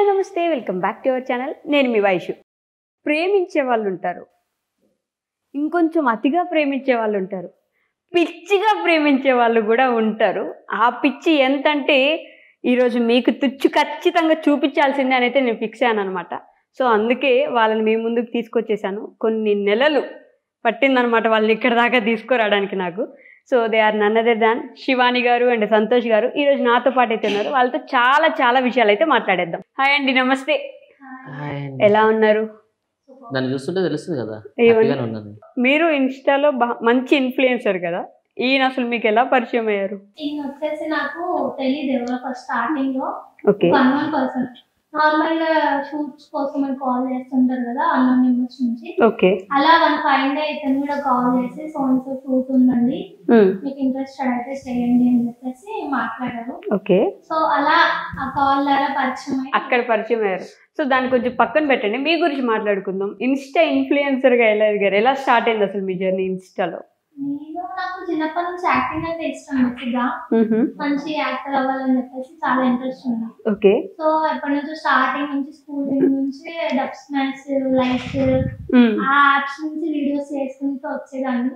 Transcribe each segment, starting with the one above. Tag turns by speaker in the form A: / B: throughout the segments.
A: నమస్తే welcome back to our channel. నేను మీ వైషు. ప్రేమించే వాళ్ళు ఉంటారు, ఇంకొంచెం అతిగా ప్రేమించే వాళ్ళు ఉంటారు, పిచ్చిగా ప్రేమించే వాళ్ళు కూడా ఉంటారు. ఆ పిచ్చి ఎంతంటే ఈరోజు మీకు ఖచ్చితంగా చూపించాల్సిందే అని అయితే నేను ఫిక్స్ అయ్యాను అనమాట. సో అందుకే వాళ్ళని మీ ముందుకు తీసుకొచ్చేసాను. కొన్ని నెలలు పట్టిందనమాట వాళ్ళని ఇక్కడ దాకా తీసుకురావడానికి నాకు. So they are none other than Shivani గారు అండ్ సంతోష్ గారు ఈరోజు నాతో పాటు అయితే ఉన్నారు. వాళ్ళతో చాలా చాలా విషయాలు అయితే మాట్లాడేద్దాం. హాయ్ అండి, నమస్తే. ఎలా ఉన్నారు?
B: దాన్ని చూస్తుంటే తెలుస్తుంది కదా.
A: మీరు ఇన్స్టాలో మంచి ఇన్ఫ్లుయెన్సర్ కదా, ఈయన అసలు మీకు ఎలా పరిచయం అయ్యారు?
C: ఈయన వచ్చేసి నాకు తెలియదు ఎవరో ఫస్ట్ స్టార్టింగ్ లో.
A: ఓకే,
C: అన్నోన్ పర్సన్ నార్మల్ గా షూట్స్ కోసం కాల్ చేస్తుంటారు కదా అన్నోన్ నెంబర్స్ నుంచి.
A: ఓకే,
C: అలా వన్ ఫైన్ డే ఇతను కూడా కాల్ చేసి సో షూట్ ఉందండి, మీకు ఇంట్రెస్టెడ్ అయితే చేయండి అని చెప్పేసి మాట్లాడారు.
A: ఓకే,
C: సో అలా ఆ కాల్ ద్వారా పరిచయం
A: అక్కడ పరిచయం అయ్యారు. సో దాన్ని కొంచెం పక్కన పెట్టండి, మీ గురించి మాట్లాడుకుందాం. ఇన్స్టా ఇన్ఫ్లుయెన్సర్ గా ఎలా ఎదిగారు, ఎలా స్టార్ట్ అయింది అసలు మీ జర్నీ ఇన్స్టాలో?
C: నాకు చిన్నప్పటి నుంచి యాక్టింగ్ అంటే ఇష్టం, మంచిగా మంచి యాక్టర్ అవ్వాలని చెప్పేసి చాలా ఇంట్రెస్ట్ ఉంది.
A: ఓకే,
C: సో ఎప్పటి నుంచి స్టార్టింగ్ నుంచి స్కూలింగ్ నుంచి డబ్ స్మాష్ లైక్ ఆ యాప్స్ నుంచి వీడియోస్ చేసుకుంటూ వచ్చేదాన్ని.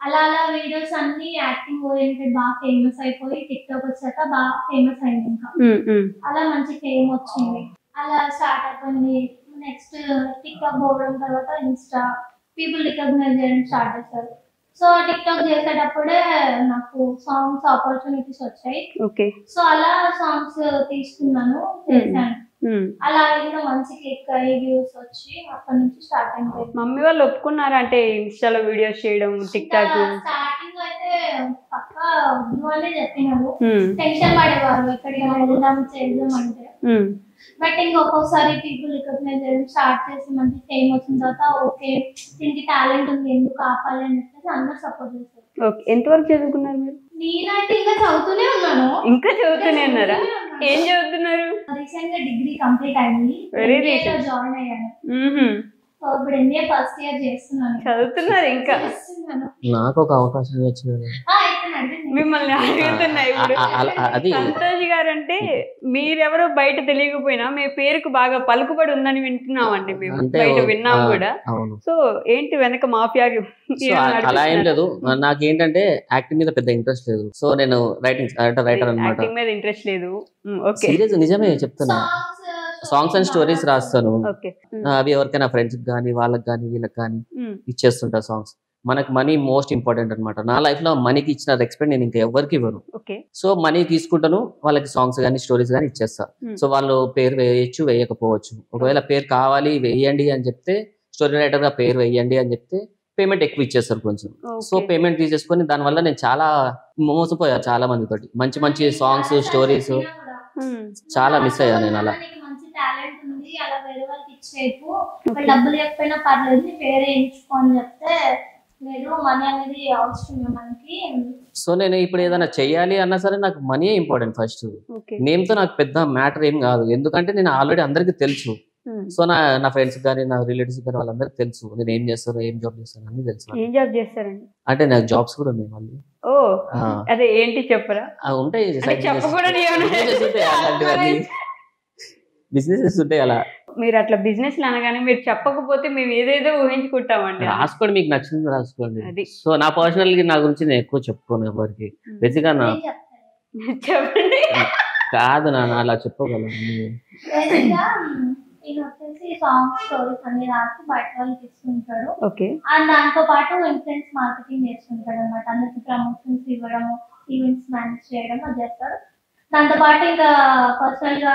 C: అలా అలా వీడియోస్ అన్ని యాక్టింగ్ ఓరియంటెడ్ బాగా ఫేమస్ అయిపోయి టిక్ టాక్ వచ్చాక బాగా ఫేమస్ అయింది. ఇంకా అలా మంచి ఫేమ్ వచ్చింది. అలా స్టార్ట్ అయిపోయింది. నెక్స్ట్ టిక్ టాక్ పోవడం తర్వాత ఇన్స్టా పీపుల్ రికగ్నైజ్ చేయడం స్టార్ట్ చేస్తారు. సో టిక్ టాక్ చేసేటప్పుడే నాకు సాంగ్స్ ఆపర్చునిటీస్ వచ్చాయి.
A: ఓకే,
C: సో అలా సాంగ్స్ తీసుకున్నాను, చేశాను. అలా కూడా మంచి క్లిక్ అయ్యి వ్యూస్ వచ్చి అప్పటి నుంచి స్టార్ట్ అయిపోయింది.
A: మమ్మీ వాళ్ళు ఒప్పుకున్నారా అంటే ఇన్స్టాలో వీడియోస్ చేయడం, టిక్ టాక్?
C: స్టార్టింగ్ అయితే పక్కా వద్దు అనే చెప్పినారు, టెన్షన్ పడేవారు ఎక్కడికైనా వెళ్దాం చేద్దాం అంటే. బట్ ఇంకొకసారి పీపుల్ రికగ్నైజ్ చేయడం స్టార్ట్ చేసి మంచి ఫేమ్ వచ్చిన తర్వాత ఓకే దీనికి టాలెంట్ ఉంది ఎందుకు ఆపాలి అని చెప్పేసి అందరూ సపోర్ట్ చేస్తారు.
A: ఓకే, ఎంతవరకు చదువుకున్నారు మీరు?
C: నేనైతే ఇంకా చదువుతూనే ఉన్నాను.
A: ఇంకా చదువుతూనే ఉన్నారా? ఏం చదువుతున్నారు?
C: రీసెంట్ గా డిగ్రీ కంప్లీట్ అయింది, జాయిన్ అయ్యాను. సో ఇప్పుడు ఎంబీఏ ఫస్ట్ ఇయర్ చేస్తున్నాను.
A: చదువుతున్నారు ఇంకా?
B: నాకు ఒక అవకాశం వచ్చింది.
A: మిమ్మల్ని అడుగుతున్నా ఇప్పుడు. సంతోష్ గారు అంటే మీరెవరో బయట తెలియకపోయినా మీ పేరుకు బాగా పలుకుబడి ఉందని వింటున్నామండి మేము, బయట విన్నాం కూడా. సో ఏంటి వెనక మాఫియా?
B: అలా ఏం లేదు, నాకేంటంటే యాక్టింగ్ మీద పెద్ద ఇంట్రెస్ట్ లేదు. సో నేను రైటర్ అన్నమాట.
A: యాక్టింగ్ మీద ఇంట్రెస్ట్ లేదు? ఓకే,
B: సీరియస్ నిజమే చెప్తున్నా. సాంగ్స్ అండ్ స్టోరీస్ రాస్తాను. అవి ఎవరికైనా ఫ్రెండ్స్ కానీ వాళ్ళకి కానీ వీళ్ళకి కానీ ఇచ్చేస్తుంటా సాంగ్స్. మనకు మనీ మోస్ట్ ఇంపార్టెంట్ అనమాట. నా లైఫ్ లో మనీకి ఇచ్చిన రెస్పెక్ట్ నేను ఇంకా ఎవరికి ఇవ్వను. సో మనీ తీసుకుంటాను, వాళ్ళకి సాంగ్స్ కానీ స్టోరీస్ కానీ ఇచ్చేస్తా. సో వాళ్ళు పేరు వేయచ్చు వేయకపోవచ్చు. ఒకవేళ పేరు కావాలి వేయండి అని చెప్తే, స్టోరీ రైటర్ గా పేరు వేయండి అని చెప్తే పేమెంట్ ఎక్కువ ఇచ్చేస్తారు కొంచెం. సో పేమెంట్ తీసేసుకొని దానివల్ల నేను చాలా మోసపోయా చాలా మందితోటి. మంచి మంచి సాంగ్స్ స్టోరీస్ చాలా మిస్ అయ్యా నేను. అలా
C: టాలెంట్ ఉంది అలా వేరే వాళ్ళకి ఇచ్చేపు, డబ్బులు చెప్పినా పర్లేదు నీ పేరే ఎంచుకో అని చెప్తే లేదు, మనీ అనేది అవసరం మనకి.
B: సో నేను ఇప్పుడు ఏదైనా చెయ్యాలి అన్నా సరే నాకు మనీ ఇంపార్టెంట్ ఫస్ట్. నేమ్ తో నాకు పెద్ద మ్యాటర్ ఏం కాదు, ఎందుకంటే నేను ఆల్రెడీ అందరికి తెలుసు. సో నా ఫ్రెండ్స్ కానీ నా రిలేటివ్స్ కానీ వాళ్ళందరికి తెలుసు నేను ఏం చేస్తాను, ఏం జాబ్ చేస్తాను అన్ని తెలుసు.
A: ఏం జాబ్ చేస్తారండి?
B: అంటే నాకు జాబ్స్ కూడా ఉన్నాయి మళ్ళీ.
A: అదే ఏంటి చెప్పరా?
B: ఉంటాయి, బిజినెసెస్ ఉంటాయి అలా.
A: మీరు అట్లా బిజినెస్ అనగానే మీరు చెప్పకపోతే మేము ఏదేదో ఊహించుకుంటామండి.
B: రాసుకోండి, మీకు నచ్చింది రాసుకోండి. సో నా పర్సనల్ నా గురించి నేను ఎక్కువ చెప్పుకోను ఎవరికి. బేసిక్గా నా
A: చెప్పండి
B: కాదు నాన్న అలా చెప్పుకోగలను.
C: ఈయన వచ్చేసి సాంగ్ స్టోరీస్ అన్ని రాసి బయట వాళ్ళకి ఇస్తుంటాడు.
A: ఓకే,
C: అండ్ దాంతో పాటు ఇన్ఫ్లుయెన్స్ మార్కెటింగ్ చేస్తుంటాడు అనమాట. అందరికి ప్రమోషన్స్ ఇవ్వడము, ఈవెంట్స్ మేనేజ్ చేయడం అది చేస్తాడు. దాంతో పాటు ఇంకా పర్సనల్ గా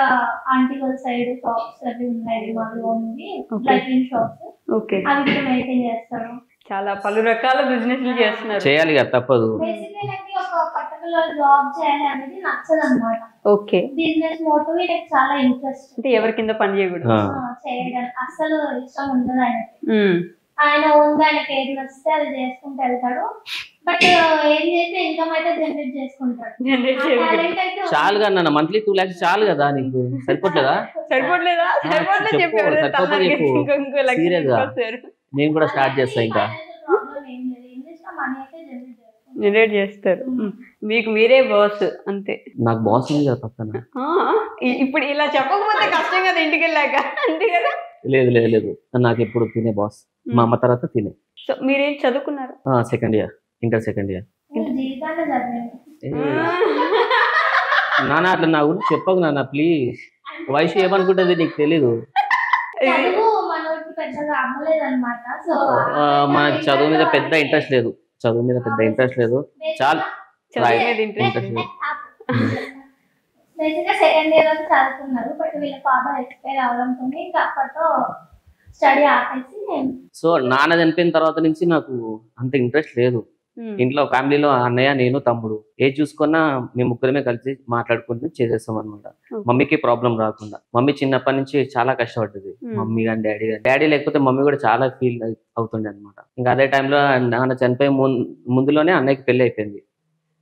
C: ఆంటీ వాళ్ళ సైడ్ షాప్స్ అవి ఉన్నాయి, మాది ఓన్లీ లైటింగ్ షాప్స్, అవి కూడా మెయింటైన్ చేస్తాడు.
A: చాలా పలు రకాల బిజినెస్ చేస్తున్నారు.
B: చేయాలి కదా, తప్పదు.
C: బేసిక్లీ నాకు ఒక పర్టికులర్ జాబ్ చేయాలి అనేది నచ్చదు అనమాట.
A: ఓకే,
C: బిజినెస్ మోటివ్ నాకు చాలా ఇంట్రెస్ట్.
A: అంటే ఎవరి కింద పని చేయకూడదు,
C: చేయడం అసలు ఇష్టం ఉండదు ఆయనకి. ఆయన ఓన్గా ఆయనకి ఏది వస్తే అది చేసుకుంటూ వెళ్తాడు. బట్ ఏం చేస్తే ఇన్కమ్ అయితే జనరేట్ చేసుకుంటాడు.
B: చాలుగా నాన్న, మంత్లీ 2 lakhs చాలు కదా నీకు. సరిపోట్లేదా?
A: సరిపోట్లేదా?
B: సీరియస్ గా నేను కూడా స్టార్ట్ చేస్తా. ఇంకా
A: జనరేట్ చేస్తారు. మీకు మీరే బాస్ అంతే.
B: నాకు బాస్ ఉంది కదా పక్కన.
A: ఇప్పుడు ఇలా చెప్పకపోతే కష్టం కదా ఇంటికి వెళ్ళాక, అంతే కదా.
B: లేదు లేదు లేదు, నాకు ఎప్పుడు తినే బాస్, మా అమ్మ తర్వాత తినే.
A: సో మీరేం చదువుకున్నారు?
B: Second year, inter second year. నాన్న అట్లా నా గురించి చెప్పకు నాన్న ప్లీజ్. వయసు ఏమనుకుంటుంది నీకు తెలీదు. మనకి చదువు మీద పెద్ద ఇంట్రెస్ట్ లేదు, చదువు మీద పెద్ద ఇంట్రెస్ట్ లేదు. చాలా ఇంట్రెస్ట్ లేదు.
C: సెకండ్ ఇయర్ వరకు చదువుతున్నారు, బట్ వీళ్ళ ఫాదర్ ఎక్స్పైర్ అవడంతో ఇంకా అప్పట్లో స్టడీ ఆపేసి.
B: సో నాన్న చనిపోయిన తర్వాత నుంచి నాకు అంత ఇంట్రెస్ట్ లేదు. ఇంట్లో ఫ్యామిలీలో అన్నయ్య, నేను, తమ్ముడు ఏది చూసుకున్నా మేము ముగ్గురమే కలిసి మాట్లాడుకుంటూ చేసేస్తాం అనమాట. మమ్మీకి ప్రాబ్లం రాకుండా. మమ్మీ చిన్నప్పటి నుంచి చాలా కష్టపడ్డది, మమ్మీ కానీ డాడీ కానీ. డాడీ లేకపోతే మమ్మీ కూడా చాలా ఫీల్ అవుతుండే అనమాట. ఇంకా అదే టైంలో నాన్న చనిపోయే ముందులోనే అన్నయ్యకి పెళ్లి అయిపోయింది.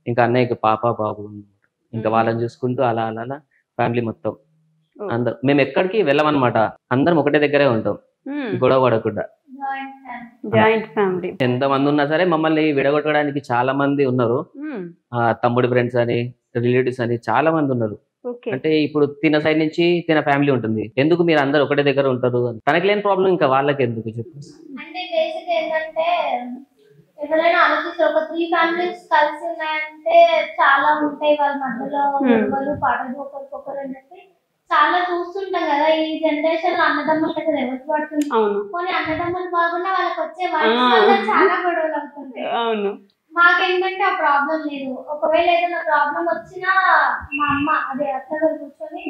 B: ఇంకా అన్నయ్యకి పాప బాబు అనమాట. ఇంకా వాళ్ళని చూసుకుంటూ అలా అలా అలా ఫ్యామిలీ మొత్తం అందరు మేము ఎక్కడికి వెళ్ళమన్నమాట. అందరం ఒకటే దగ్గరే ఉంటాం, గొడవ పడకుండా.
A: Joint family.
B: ఎంతమంది ఉన్నా సరే మమ్మల్ని విడగొట్టడానికి చాలా మంది ఉన్నారు. తమ్ముడి ఫ్రెండ్స్ అని, రిలేటివ్స్ అని చాలా మంది ఉన్నారు. అంటే ఇప్పుడు తిన సైడ్ నుంచి తిన ఫ్యామిలీ ఉంటుంది, ఎందుకు మీరు అందరు ఒకటే దగ్గర ఉంటారు? తనకి లేని ప్రాబ్లం ఇంకా వాళ్ళకి ఎందుకు చెప్పు.
C: అంటే బేసిక్ ఏంటంటే ఎవరైనా ఆలోచిస్తే ఒక 3 ఫ్యామిలీస్ కలిసి ఉన్నాయంటే చాలా ఉంటాయి వాళ్ళ మధ్యలో, ఎవరు పడదు ఒకరికొకరు అని చెప్పి చాలా చూస్తుంటాం కదా. ఈ జనరేషన్ లో అన్నదమ్ములకి అసలు ఎవరు పడుతుంది? కొన్ని అన్నదమ్ములు బాగున్నా వాళ్ళకి వచ్చే వయసు చాలా గొడవలు అవుతుంటాయి.
A: అవును.
C: మాకేంటంటే ఆ ప్రాబ్లం లేదు. ఒకవేళ ఏదైనా ప్రాబ్లం వచ్చినా మా అమ్మ అదే అత్తగారు కూర్చొని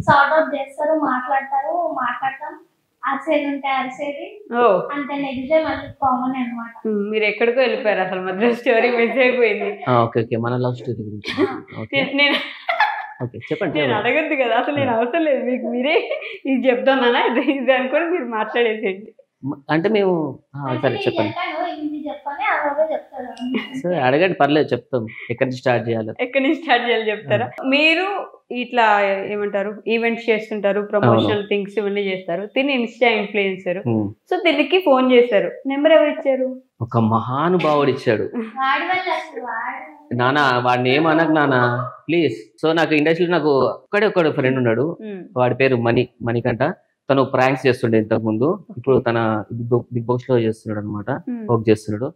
C: సార్ట్ అవుట్ చేస్తారు, మాట్లాడతాం. అరిసేది ఉంటే అరిసేది, అంతే. నెక్స్ట్ డే మళ్ళీ కామన్ అనమాట.
A: మీరు ఎక్కడికో వెళ్ళిపోయారు, అసలు మధ్య స్టోరీ మిస్ అయిపోయింది.
B: మన లవ్ స్టోరీ గురించి చెప్పండి.
A: నేను అడగద్దు కదా అసలు, నేను అవసరం లేదు మీకు, మీరే ఇది చెప్తానా ఇది అనుకోని మీరు మాట్లాడేసేయండి.
B: అంటే మేము సరే చెప్పండి, సరే అడగండి, పర్లేదు చెప్తాం. ఎక్కడి నుంచి స్టార్ట్ చేయాలి చెప్తారా? మీరు ఇట్లా ఏమంటారు, ఈవెంట్స్ చేస్తుంటారు, ప్రమోషనల్ థింగ్స్ ఇవన్నీ చేస్తారు. తిని ఇన్స్టా ఇన్ఫ్లుయెన్సర్. సో తినికి ఫోన్ చేశారు, నెంబర్ ఎవరు ఇచ్చారు? ఒక మహానుభావుడు ఇచ్చాడు. నానా వాడిని ఏమనకు నానా ప్లీజ్. సో నాకు ఇండస్ట్రీలో నాకు ఒక్కడే ఫ్రెండ్ ఉన్నాడు, వాడి పేరు మణికంఠ. తను ప్రాంక్స్ చేస్తుండే ఇంతకు ముందు, ఇప్పుడు తన బిగ్ బాస్ లో చేస్తున్నాడు అనమాట, వర్క్ చేస్తున్నాడు.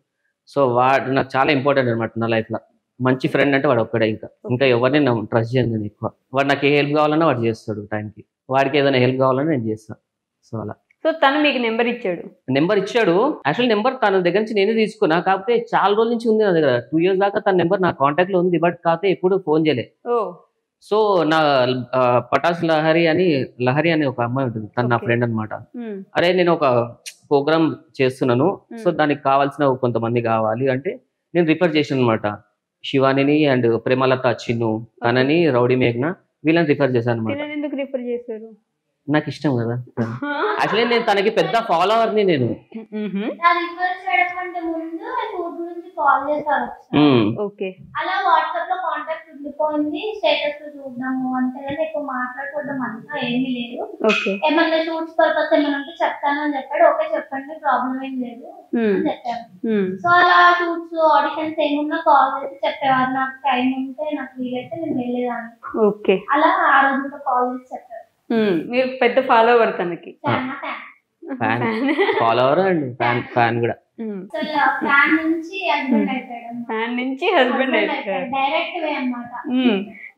B: సో వాడు నాకు చాలా ఇంపార్టెంట్ అనమాట నా లైఫ్ లో. మంచి ఫ్రెండ్ అంటే వాడు ఒక్కడే, ఇంకా ఎవరిని ట్రస్ట్ చేయను నేను ఎక్కువ. వాడు నాకు ఏ హెల్ప్ కావాలన్నా వాడు చేస్తాడు టైంకి, వాడికి ఏదైనా హెల్ప్ కావాలన్నా నేను చేస్తాను. సో అలా.
A: సో తను మీకు నెంబర్ ఇచ్చాడు. యాక్చువల్ నెంబర్ తన దగ్గర నుంచి నేనే తీసుకున్నా, కాకపోతే చాలా రోజుల నుంచి ఉంది నా దగ్గర. 2 years దాకా తన నెంబర్ నా కాంటాక్ట్ లో ఉంది, బట్ కాకపోతే ఎప్పుడు ఫోన్ చేయలే. సో నా పటాస్ లహరి అని ఒక అమ్మాయి ఉంటుంది, తను నా ఫ్రెండ్ అనమాట. అరే నేను ఒక ప్రోగ్రామ్ చేస్తున్నాను, సో దానికి కావాల్సిన కొంతమంది కావాలి అంటే నేను రిఫర్ చేసాను అనమాట. శివానిని అండ్ ప్రేమలత, చిన్ను, తనని, రౌడీ మేఘ్న, వీళ్ళని రిఫర్ చేశాను అనమాట. ఎందుకు రిఫర్ చేశారు?
B: నాకు ఇష్టం కదా. యాక్చువల్లీ నేను తనకి పెద్ద ఫాలోవర్ని నేను.
C: అలా వాట్సాప్ లో కాంటాక్ట్ ఉండిపోయింది, స్టేటస్ చూద్దాము అంతేగాని ఎక్కువ మాట్లాడుకోవడం అంతా ఏమీ లేదు. ఏమన్నా షూట్స్ పర్పస్ ఏమైనా ఉంటే చెప్తానని చెప్పాడు. ఓకే చెప్పండి, ప్రాబ్లం ఏం లేదు అని చెప్పాను. సో అలా షూట్స్ ఆడిషన్స్ ఏమున్నా కాల్ చేసి చెప్పేవారు, నాకు టైం ఉంటే నాకు వీలైతే నేను వెళ్ళేదాన్ని. అలా ఆ రోజుతో కాల్ చేసి చెప్పారు.
A: మీరు పెద్ద ఫాలోవర్ తనకి?
B: ఫాలోవర్ అండ్ ఫ్యాన్ కూడా.
C: ఫ్యాన్ నుంచి హస్బెండ్ అయిపోయాడు. డైరెక్ట్ వే అన్నమాట.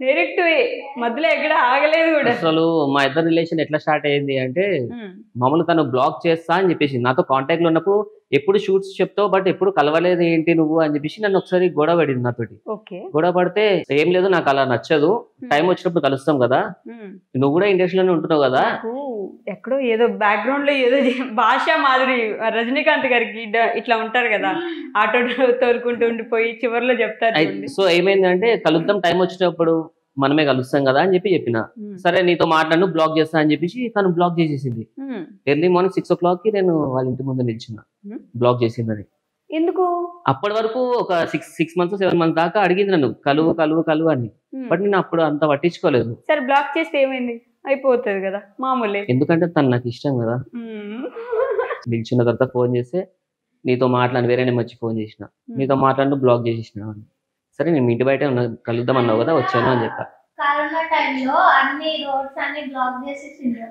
A: డైరెక్ట్ వే, మధ్యలో ఎక్కడ ఆగలేదు కూడా.
B: అసలు మా ఇద్దరు రిలేషన్ ఎట్లా స్టార్ట్ అయ్యింది అంటే, మామూలు తను బ్లాక్ చేస్తా అని చెప్పేసి నాతో కాంటాక్ట్ లో ఉన్నప్పుడు ఎప్పుడు షూట్స్ చెప్తావు బట్ ఎప్పుడు కలవలేదు ఏంటి నువ్వు అని చెప్పేసి నన్ను ఒకసారి గొడవ పడింది నాతోటి. గొడవ పడితే ఏం లేదు నాకు అలా నచ్చదు, టైం వచ్చినప్పుడు కలుస్తాం కదా, నువ్వు కూడా ఇండస్ట్రీలోనే ఉంటున్నావు కదా.
A: ఎక్కడో ఏదో బ్యాక్గ్రౌండ్ లో ఏదో భాష మాదిరి రజనీకాంత్ గారికి ఇట్లా ఉంటారు కదా, ఆటో తోలుకుంటూ ఉండిపోయి చివరిలో చెప్తారు.
B: సో ఏమైందంటే కలుద్దాం, టైం వచ్చినప్పుడు మనమే కలుస్తాం కదా అని చెప్పిన. సరే నీతో మాట్లాడు, బ్లాక్ చేస్తా అని చెప్పేసి తను బ్లాక్ చేసేసింది. ఎర్లీ మార్నింగ్ 6 o'clock కి నేను వాళ్ళ ఇంటి ముందు నిల్చున్నా, బ్లాక్ చేసిందని.
A: ఎందుకు?
B: అప్పటి వరకు ఒక 6 months 7 months దాకా అడిగింది నన్ను కలువు అని, బట్ నేను అప్పుడు అంత పట్టించుకోలేదు.
A: సరే బ్లాక్ చేస్తే ఏమైంది, అయిపోతుంది కదా మామూలే.
B: ఎందుకంటే తను నాకు ఇష్టం కదా. నిల్చున్న తర్వాత ఫోన్ చేస్తే నీతో మాట్లాడి వేరే నెంబర్ వచ్చి ఫోన్ చేసిన, నీతో మాట్లాడి బ్లాక్ చేసేసిన. సరే నేను మీ ఇంటి బయట కలుద్దాం అన్నావు కదా, వచ్చాను అని చెప్పా.
C: కరోనా టైంలో అన్ని రోడ్స్ అన్ని బ్లాక్ చేసేసిండ్రు.